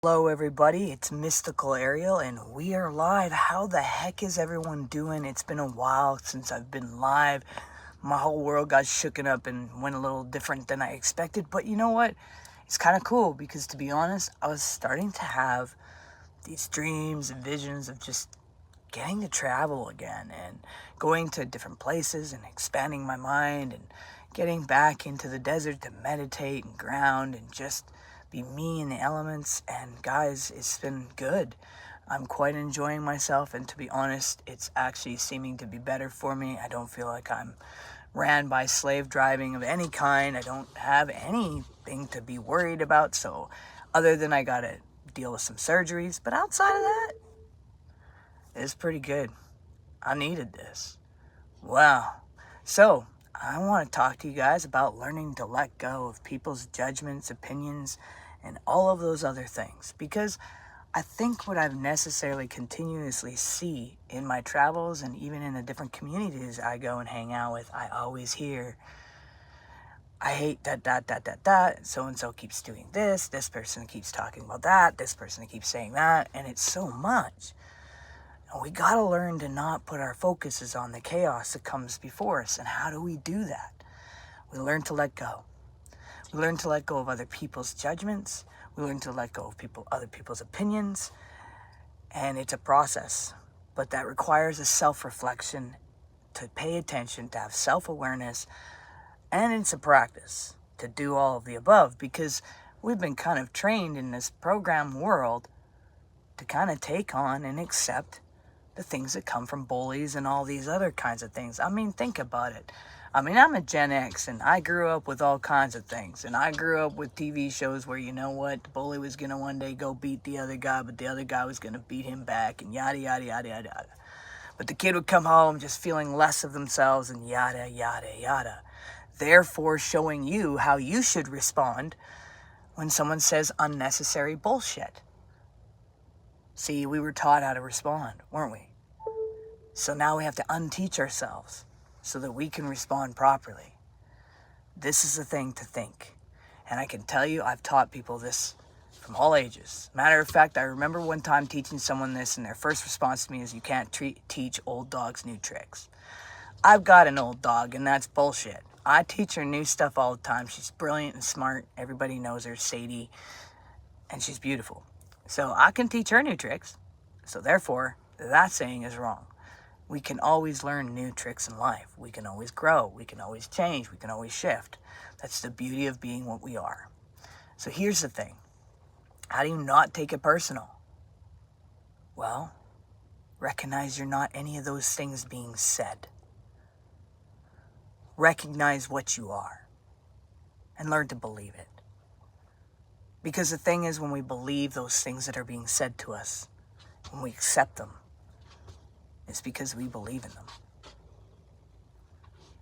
Hello, everybody. It's Mystical Ariel, and we are live. How the heck is everyone doing? It's been a while since I've been live. My whole world got shooken up and went a little different than I expected. But you know what? It's kind of cool because, to be honest, I was starting to have these dreams and visions of just getting to travel again and going to different places and expanding my mind and getting back into the desert to meditate and ground and just be me in the elements. And guys, it's been good. I'm quite enjoying myself, and to be honest, it's actually seeming to be better for me. I don't feel like I'm ran by slave driving of any kind. I don't have anything to be worried about, so other than I gotta deal with some surgeries, but outside of that, it's pretty good. I needed this. Wow. So, I want to talk to you guys about learning to let go of people's judgments, opinions, and all of those other things. Because I think what I've necessarily continuously see in my travels and even in the different communities I go and hang out with, I always hear, I hate that, so-and-so keeps doing this person keeps talking about that, this person keeps saying that, and it's so much. And we gotta learn to not put our focuses on the chaos that comes before us. And how do we do that? We learn to let go. We learn to let go of other people's judgments. We learn to let go of other people's opinions. And it's a process. But that requires a self-reflection, to pay attention, to have self-awareness. And it's a practice to do all of the above, because we've been kind of trained in this program world to kind of take on and accept the things that come from bullies and all these other kinds of things. I mean, think about it. I mean, I'm a Gen X, and I grew up with all kinds of things. And I grew up with TV shows where, you know what, the bully was going to one day go beat the other guy, but the other guy was going to beat him back, and yada, yada, yada, yada, yada. But the kid would come home just feeling less of themselves, and yada, yada, yada. Therefore, showing you how you should respond when someone says unnecessary bullshit. See, we were taught how to respond, weren't we? So now we have to unteach ourselves so that we can respond properly. This is the thing to think. And I can tell you, I've taught people this from all ages. Matter of fact, I remember one time teaching someone this, and their first response to me is, you can't teach old dogs new tricks. I've got an old dog, and that's bullshit. I teach her new stuff all the time. She's brilliant and smart. Everybody knows her, Sadie, and she's beautiful. So I can teach her new tricks. So therefore, that saying is wrong. We can always learn new tricks in life. We can always grow. We can always change. We can always shift. That's the beauty of being what we are. So here's the thing. How do you not take it personal? Well, recognize you're not any of those things being said. Recognize what you are and learn to believe it. Because the thing is, when we believe those things that are being said to us, when we accept them, it's because we believe in them.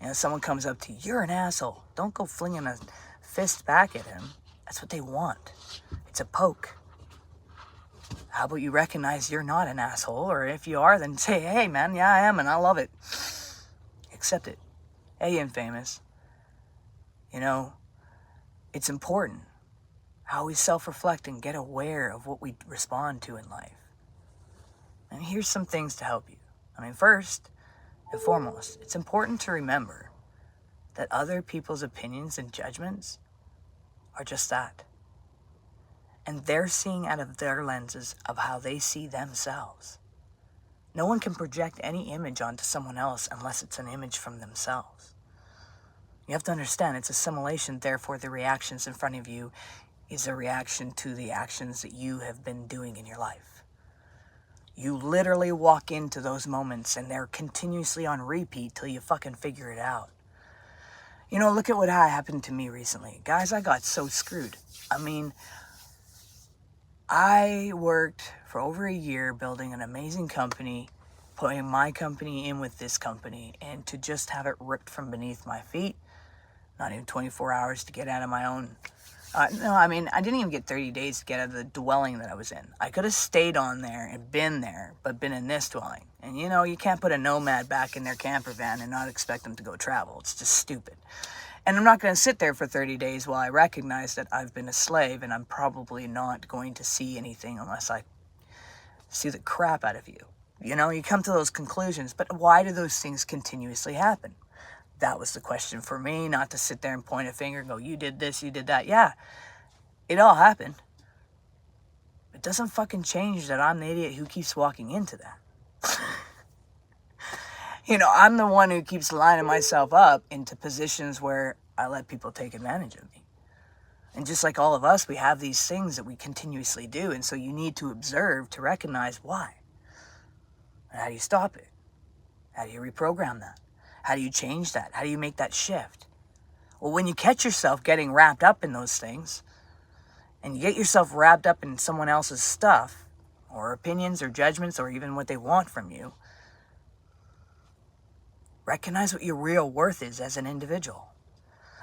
And if someone comes up to you, you're an asshole, don't go flinging a fist back at him. That's what they want. It's a poke. How about you recognize you're not an asshole? Or if you are, then say, hey man, yeah I am, and I love it. Accept it. Hey, Infamous. You know, it's important how we self-reflect and get aware of what we respond to in life. And here's some things to help you. I mean, first and foremost, it's important to remember that other people's opinions and judgments are just that. And they're seeing out of their lenses of how they see themselves. No one can project any image onto someone else unless it's an image from themselves. You have to understand, it's assimilation, therefore the reactions in front of you is a reaction to the actions that you have been doing in your life. You literally walk into those moments and they're continuously on repeat till you fucking figure it out. You know, look at what happened to me recently. Guys, I got so screwed. I mean, I worked for over a year building an amazing company, putting my company in with this company, and to just have it ripped from beneath my feet, not even 24 hours to get out of my own No, I mean, I didn't even get 30 days to get out of the dwelling that I was in. I could have stayed on there and been there, but been in this dwelling. And you know, you can't put a nomad back in their camper van and not expect them to go travel. It's just stupid. And I'm not going to sit there for 30 days while I recognize that I've been a slave and I'm probably not going to see anything unless I see the crap out of you. You know, you come to those conclusions, but why do those things continuously happen? That was the question for me, not to sit there and point a finger and go, you did this, you did that. Yeah, it all happened. It doesn't fucking change that I'm the idiot who keeps walking into that. You know, I'm the one who keeps lining myself up into positions where I let people take advantage of me. And just like all of us, we have these things that we continuously do. And so you need to observe to recognize why. And how do you stop it? How do you reprogram that? How do you change that? How do you make that shift? Well, when you catch yourself getting wrapped up in those things, and you get yourself wrapped up in someone else's stuff, or opinions, or judgments, or even what they want from you, recognize what your real worth is as an individual.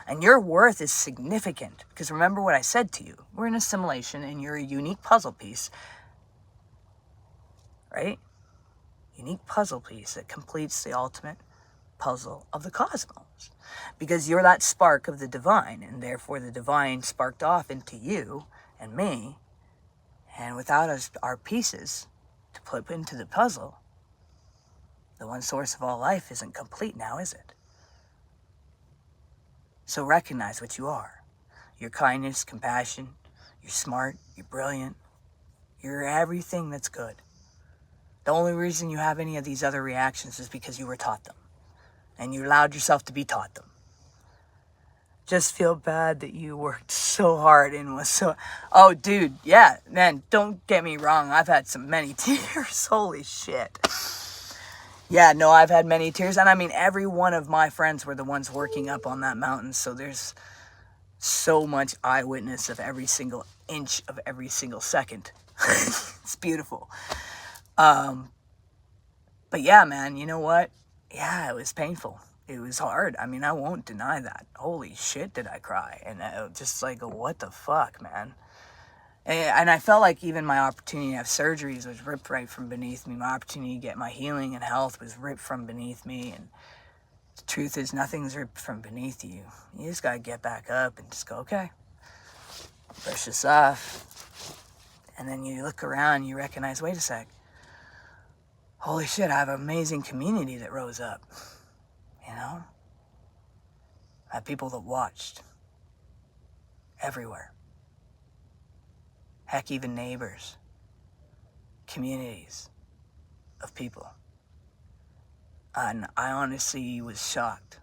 And your worth is significant, because remember what I said to you. We're in a simulation, and you're a unique puzzle piece, right? Unique puzzle piece that completes the ultimate puzzle of the cosmos. Because you're that spark of the divine, and therefore the divine sparked off into you and me. And without us, our pieces to put into the puzzle, the one source of all life isn't complete now, is it? So recognize what you are. Your kindness, compassion, you're smart, you're brilliant, you're everything that's good. The only reason you have any of these other reactions is because you were taught them. And you allowed yourself to be taught them. Just feel bad that you worked so hard and was so... Oh, dude, yeah, man, don't get me wrong. I've had many tears. Holy shit. Yeah, no, I've had many tears. And I mean, every one of my friends were the ones working up on that mountain. So there's so much eyewitness of every single inch of every single second. It's beautiful. But yeah, man, you know what? Yeah, it was painful. It was hard. I mean, I won't deny that. Holy shit, did I cry. And just like, what the fuck, man? And I felt like even my opportunity to have surgeries was ripped right from beneath me. My opportunity to get my healing and health was ripped from beneath me. And the truth is, nothing's ripped from beneath you. You just got to get back up and just go, okay, brush this off. And then you look around and you recognize, wait a sec. Holy shit, I have an amazing community that rose up. You know? I have people that watched. Everywhere. Heck, even neighbors. Communities of people. And I honestly was shocked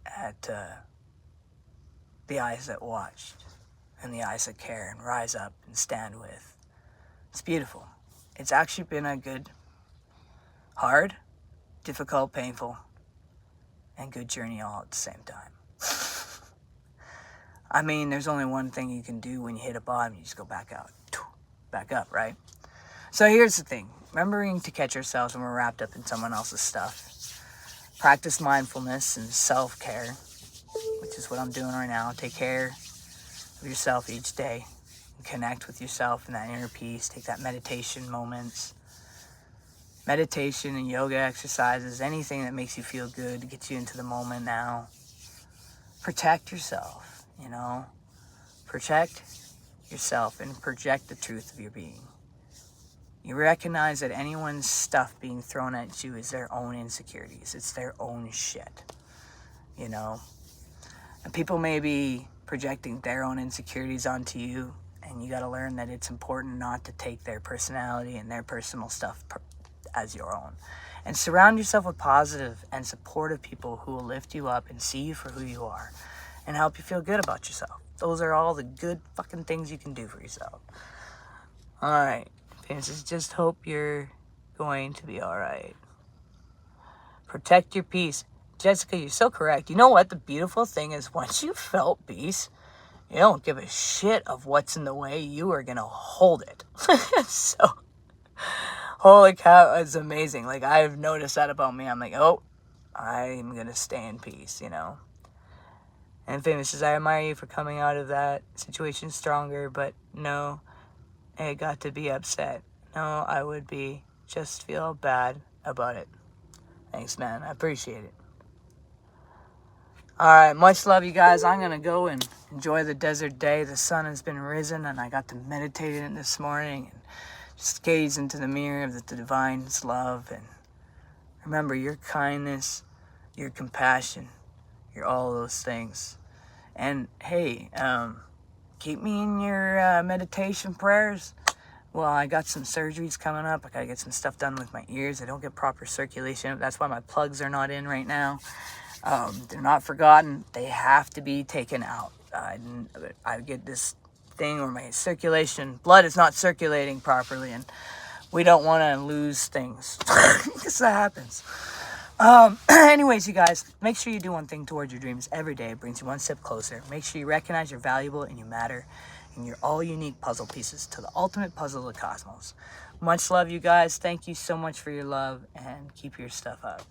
at the eyes that watched. And the eyes that care and rise up and stand with. It's beautiful. It's actually been a good, hard, difficult, painful, and good journey all at the same time. I mean, there's only one thing you can do when you hit a bottom. You just go back out. Back up, right? So here's the thing. Remembering to catch ourselves when we're wrapped up in someone else's stuff. Practice mindfulness and self-care, which is what I'm doing right now. Take care of yourself each day. Connect with yourself in that inner peace. Take that meditation moments. Meditation and yoga exercises, anything that makes you feel good to get you into the moment now. Protect yourself, you know. Protect yourself and project the truth of your being. You recognize that anyone's stuff being thrown at you is their own insecurities. It's their own shit, you know. And people may be projecting their own insecurities onto you, and you got to learn that it's important not to take their personality and their personal stuff as your own. And surround yourself with positive and supportive people who will lift you up and see you for who you are and help you feel good about yourself. Those are all the good fucking things you can do for yourself. Alright, Princess, just hope you're going to be alright. Protect your peace. Jessica, you're so correct. You know what? The beautiful thing is once you felt peace, you don't give a shit of what's in the way. You are going to hold it. So, holy cow, it's amazing. Like, I've noticed that about me. I'm like, oh, I'm going to stay in peace, you know. And Famous says, I admire you for coming out of that situation stronger, but no, I got to be upset. No, I would be. Just feel bad about it. Thanks, man. I appreciate it. All right, much love, you guys. I'm going to go and enjoy the desert day. The sun has been risen, and I got to meditate in it this morning and just gaze into the mirror of the divine's love. And remember, your kindness, your compassion, your all those things. And hey, keep me in your meditation prayers. Well, I got some surgeries coming up. I got to get some stuff done with my ears. I don't get proper circulation. That's why my plugs are not in right now. They're not forgotten. They have to be taken out. I get this thing where my blood is not circulating properly, and we don't want to lose things. Because that happens. Anyways, you guys, make sure you do one thing towards your dreams every day. It brings you one step closer. Make sure you recognize you're valuable and you matter, and you're all unique puzzle pieces to the ultimate puzzle of the cosmos. Much love, you guys. Thank you so much for your love, and keep your stuff up.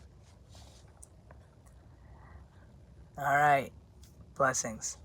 All right. Blessings.